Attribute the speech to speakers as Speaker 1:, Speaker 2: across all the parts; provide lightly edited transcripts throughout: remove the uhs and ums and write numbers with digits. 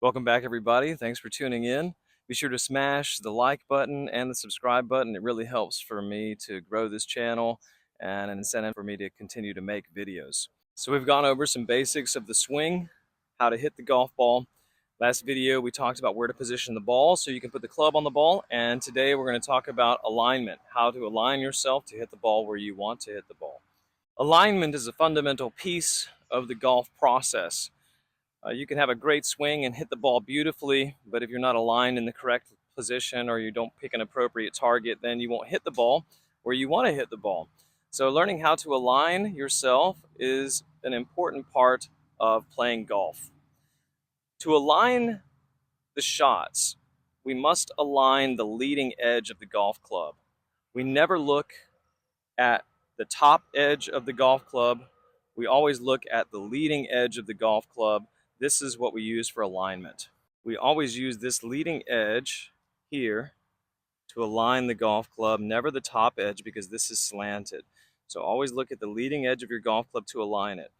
Speaker 1: Welcome back, everybody. Thanks for tuning in. Be sure to smash the like button and the subscribe button. It really helps for me to grow this channel and an incentive for me to continue to make videos. So we've gone over some basics of the swing, how to hit the golf ball. Last video we talked about where to position the ball so you can put the club on the ball, and today we're going to talk about alignment, how to align yourself to hit the ball where you want to hit the ball. Alignment is a fundamental piece of the golf process. You can have a great swing and hit the ball beautifully, but if you're not aligned in the correct position or you don't pick an appropriate target, then you won't hit the ball where you want to hit the ball. So learning how to align yourself is an important part of playing golf. To align the shots, we must align the leading edge of the golf club. We never look at the top edge of the golf club. We always look at the leading edge of the golf club. This is what we use for alignment. We always use this leading edge here to align the golf club, never the top edge because this is slanted. So always look at the leading edge of your golf club to align it.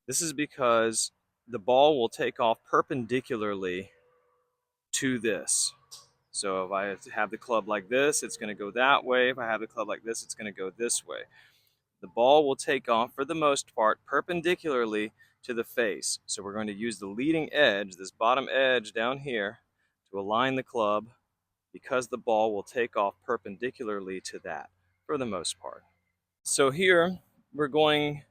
Speaker 1: This is because the ball will take off perpendicularly to this. So if I have the club like this, it's going to go that way. If I have the club like this, it's going to go this way. The ball will take off, for the most part, perpendicularly to the face. So we're going to use the leading edge, this bottom edge down here, to align the club because the ball will take off perpendicularly to that, for the most part. So here, we're going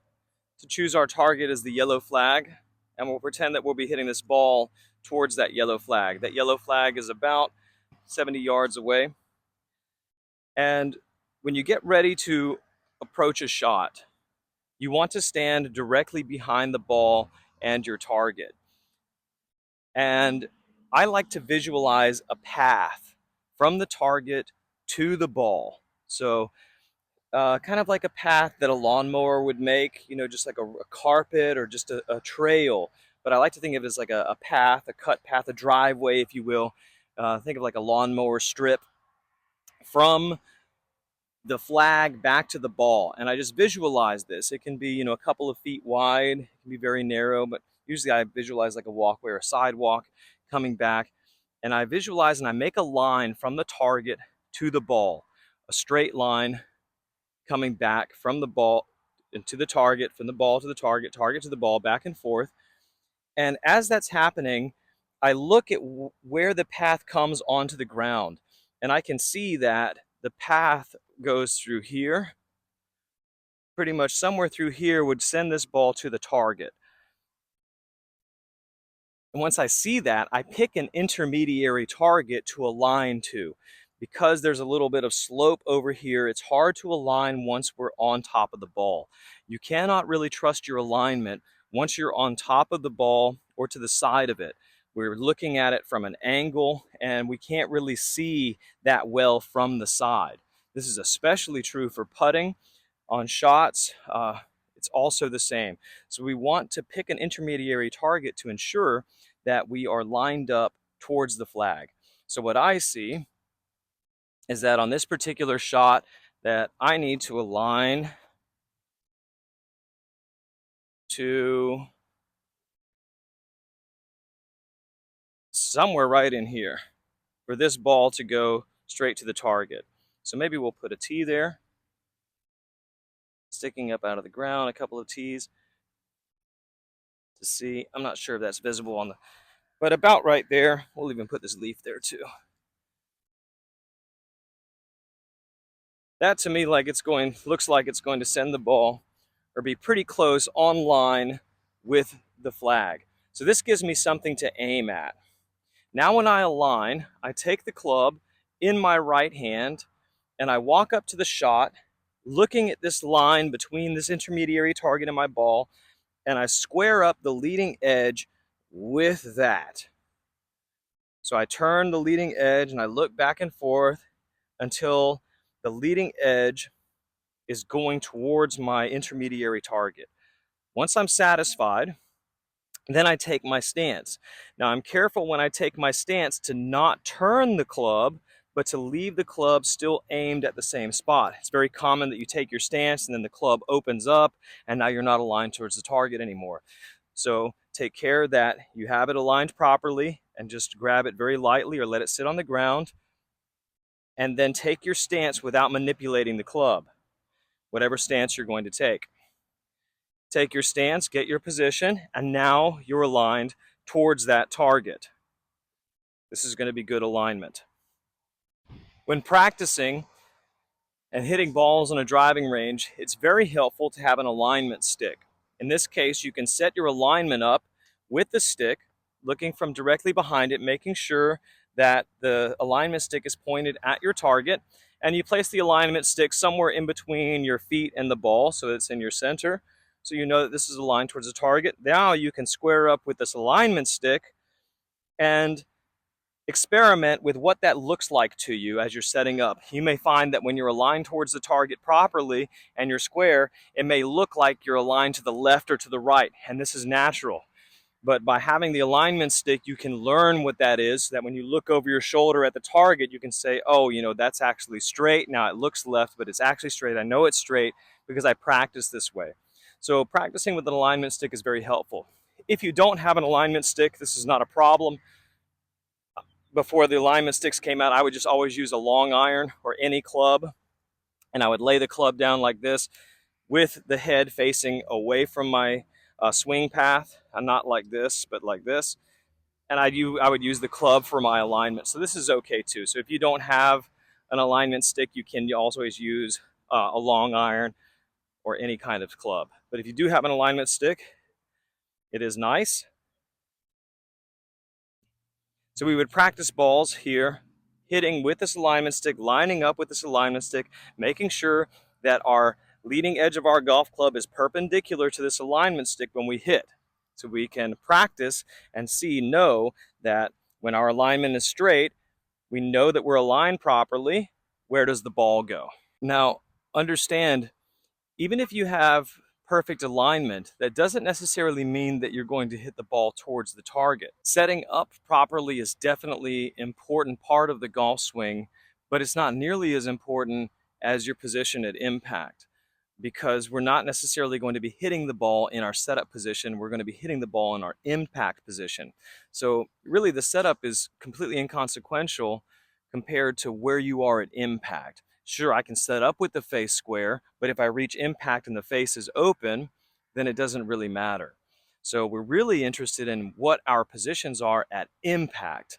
Speaker 1: to choose our target as the yellow flag, and we'll pretend that we'll be hitting this ball towards that yellow flag. That yellow flag is about 70 yards away. And when you get ready to approach a shot, you want to stand directly behind the ball and your target. And I like to visualize a path from the target to the ball. So kind of like a path that a lawnmower would make, just like a carpet or just a trail. But I like to think of it as like a path, a cut path, a driveway, if you will. Think of like a lawnmower strip from the flag back to the ball. And I just visualize this. It can be, a couple of feet wide. It can be very narrow, but usually I visualize like a walkway or a sidewalk coming back. And I visualize and I make a line from the target to the ball, a straight line coming back from the ball to the target, from the ball to the target, target to the ball, back and forth. And as that's happening, I look at where the path comes onto the ground, and I can see that the path goes through here. Pretty much somewhere through here would send this ball to the target. And once I see that, I pick an intermediary target to align to. Because there's a little bit of slope over here, it's hard to align once we're on top of the ball. You cannot really trust your alignment once you're on top of the ball or to the side of it. We're looking at it from an angle and we can't really see that well from the side. This is especially true for putting. On shots, it's also the same. So we want to pick an intermediary target to ensure that we are lined up towards the flag. So what I see is that on this particular shot that I need to align to somewhere right in here for this ball to go straight to the target. So maybe we'll put a tee there, sticking up out of the ground, a couple of tees to see. I'm not sure if that's visible on the, but about right there. We'll even put this leaf there too. That to me looks like it's going to send the ball or be pretty close on line with the flag. So this gives me something to aim at. Now when I align, I take the club in my right hand and I walk up to the shot, looking at this line between this intermediary target and my ball, and I square up the leading edge with that. So I turn the leading edge and I look back and forth until the leading edge is going towards my intermediary target. Once I'm satisfied, then I take my stance. Now I'm careful when I take my stance to not turn the club, but to leave the club still aimed at the same spot. It's very common that you take your stance and then the club opens up and now you're not aligned towards the target anymore. So take care that you have it aligned properly and just grab it very lightly or let it sit on the ground. And then take your stance without manipulating the club, whatever stance you're going to take. Take your stance, get your position, and now you're aligned towards that target. This is going to be good alignment. When practicing and hitting balls on a driving range, it's very helpful to have an alignment stick. In this case, you can set your alignment up with the stick, looking from directly behind it, making sure that the alignment stick is pointed at your target, and you place the alignment stick somewhere in between your feet and the ball, so it's in your center, so you know that this is aligned towards the target. Now you can square up with this alignment stick and experiment with what that looks like to you as you're setting up. You may find that when you're aligned towards the target properly and you're square, it may look like you're aligned to the left or to the right, and this is natural. But by having the alignment stick, you can learn what that is, so that when you look over your shoulder at the target, you can say, oh, you know, that's actually straight. Now it looks left, but it's actually straight. I know it's straight because I practice this way. So practicing with an alignment stick is very helpful. If you don't have an alignment stick, this is not a problem. Before the alignment sticks came out, I would just always use a long iron or any club, and I would lay the club down like this with the head facing away from my swing path, and not like this, but like this. And I would use the club for my alignment. So this is okay too. So if you don't have an alignment stick, you can always use a long iron or any kind of club. But if you do have an alignment stick, it is nice. So we would practice balls here, hitting with this alignment stick, lining up with this alignment stick, making sure that our leading edge of our golf club is perpendicular to this alignment stick when we hit. So we can practice and know that when our alignment is straight, we know that we're aligned properly. Where does the ball go? Now, understand, even if you have perfect alignment, that doesn't necessarily mean that you're going to hit the ball towards the target. Setting up properly is definitely an important part of the golf swing, but it's not nearly as important as your position at impact, because we're not necessarily going to be hitting the ball in our setup position. We're going to be hitting the ball in our impact position. So really the setup is completely inconsequential compared to where you are at impact. Sure, I can set up with the face square, but if I reach impact and the face is open, then it doesn't really matter. So we're really interested in what our positions are at impact.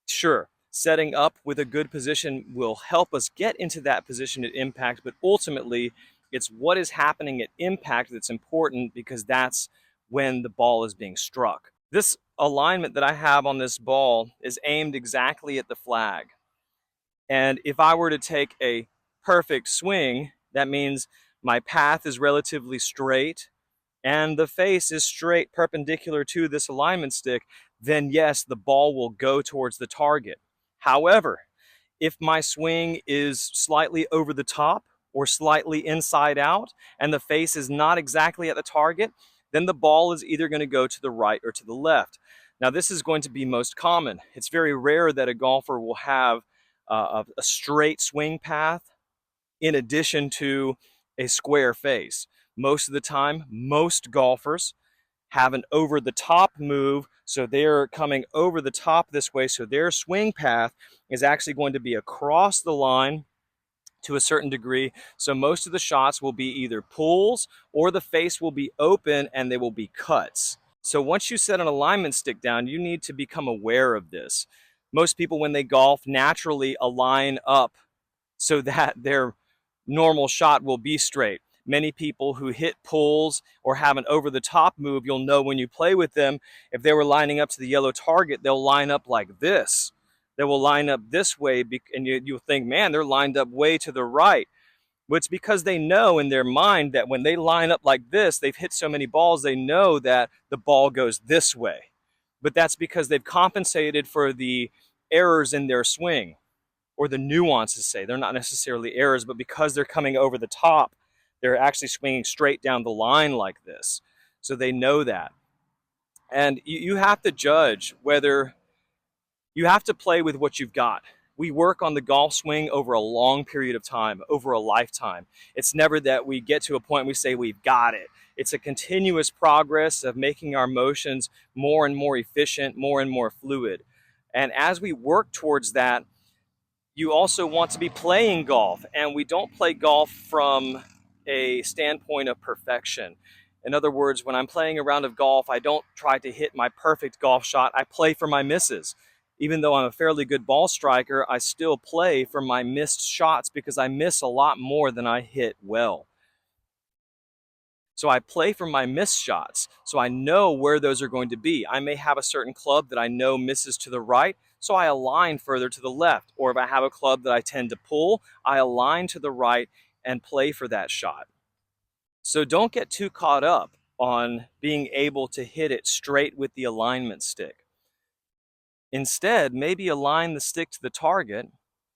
Speaker 1: Sure, setting up with a good position will help us get into that position at impact, but ultimately it's what is happening at impact that's important, because that's when the ball is being struck. This alignment that I have on this ball is aimed exactly at the flag. And if I were to take a perfect swing, that means my path is relatively straight and the face is straight perpendicular to this alignment stick, then yes, the ball will go towards the target. However, if my swing is slightly over the top or slightly inside out and the face is not exactly at the target, then the ball is either going to go to the right or to the left. Now, this is going to be most common. It's very rare that a golfer will have a straight swing path in addition to a square face. Most of the time, most golfers have an over the top move, so they're coming over the top this way, so their swing path is actually going to be across the line to a certain degree. So most of the shots will be either pulls or the face will be open and they will be cuts. So once you set an alignment stick down, you need to become aware of this. Most people, when they golf, naturally align up so that their normal shot will be straight. Many people who hit pulls or have an over-the-top move, you'll know when you play with them, if they were lining up to the yellow target, they'll line up like this. They will line up this way, and you'll think, man, they're lined up way to the right. Well, it's because they know in their mind that when they line up like this, they've hit so many balls, they know that the ball goes this way. But that's because they've compensated for the errors in their swing, or the nuances, say. They're not necessarily errors, but because they're coming over the top, they're actually swinging straight down the line like this. So they know that. And you have to judge whether you have to play with what you've got. We work on the golf swing over a long period of time, over a lifetime. It's never that we get to a point we say we've got it. It's a continuous progress of making our motions more and more efficient, more and more fluid. And as we work towards that, you also want to be playing golf. And we don't play golf from a standpoint of perfection. In other words, when I'm playing a round of golf, I don't try to hit my perfect golf shot. I play for my misses. Even though I'm a fairly good ball striker, I still play for my missed shots because I miss a lot more than I hit well. So I play for my missed shots. So I know where those are going to be. I may have a certain club that I know misses to the right, so I align further to the left. Or if I have a club that I tend to pull, I align to the right and play for that shot. So don't get too caught up on being able to hit it straight with the alignment stick. Instead, maybe align the stick to the target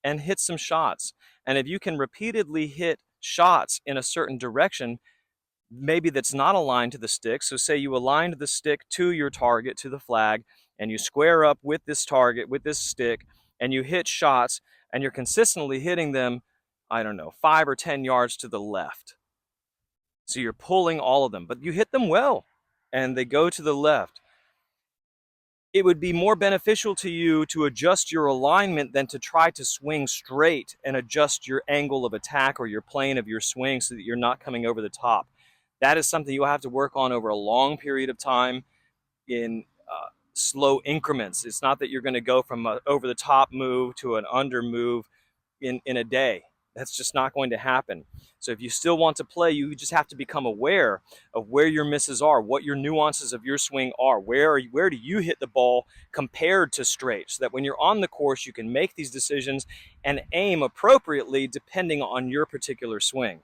Speaker 1: and hit some shots. And if you can repeatedly hit shots in a certain direction, maybe that's not aligned to the stick. So say you aligned the stick to your target, to the flag, and you square up with this target, with this stick, and you hit shots, and you're consistently hitting them, I don't know, 5 or 10 yards to the left. So you're pulling all of them, but you hit them well, and they go to the left. It would be more beneficial to you to adjust your alignment than to try to swing straight and adjust your angle of attack or your plane of your swing so that you're not coming over the top. That is something you'll have to work on over a long period of time in slow increments. It's not that you're going to go from an over the top move to an under move in a day. That's just not going to happen. So if you still want to play, you just have to become aware of where your misses are, what your nuances of your swing are, where do you hit the ball compared to straight, so that when you're on the course, you can make these decisions and aim appropriately depending on your particular swing.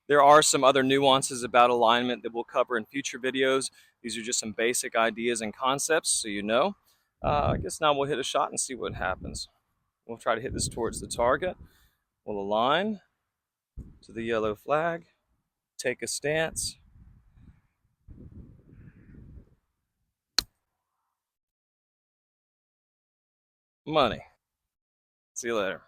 Speaker 1: There are some other nuances about alignment that we'll cover in future videos. These are just some basic ideas and concepts, so you know. I guess now we'll hit a shot and see what happens. We'll try to hit this towards the target. We'll align to the yellow flag, take a stance. Money. See you later.